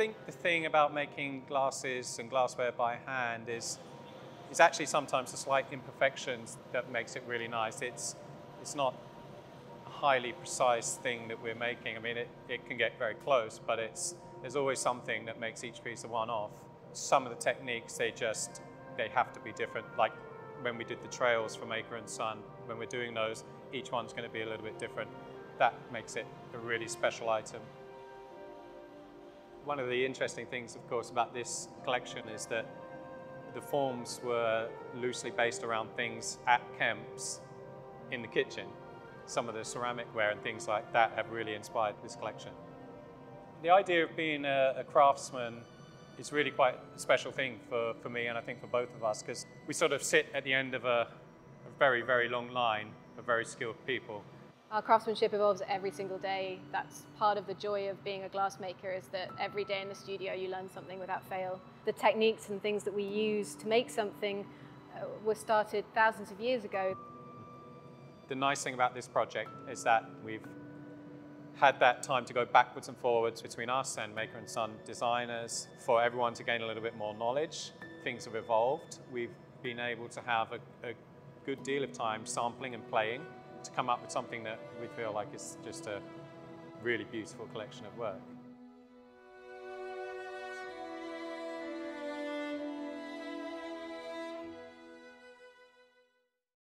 think the thing about making glasses and glassware by hand is actually sometimes the slight imperfections that makes it really nice. It's not a highly precise thing that we're making. I mean, it can get very close, but there's always something that makes each piece a one-off. Some of the techniques, they have to be different. Like when we did the trails for Maker and Son, when we're doing those, each one's going to be a little bit different. That makes it a really special item. One of the interesting things, of course, about this collection is that the forms were loosely based around things at Kemp's in the kitchen. Some of the ceramic ware and things like that have really inspired this collection. The idea of being a craftsman is really quite a special thing for me, and I think for both of us, because we sort of sit at the end of a very, very long line of very skilled people. Our craftsmanship evolves every single day. That's part of the joy of being a glassmaker, is that every day in the studio you learn something without fail. The techniques and things that we use to make something were started thousands of years ago. The nice thing about this project is that we've had that time to go backwards and forwards between us and Maker and Son designers for everyone to gain a little bit more knowledge. Things have evolved. We've been able to have a good deal of time sampling and playing to come up with something that we feel like is just a really beautiful collection of work.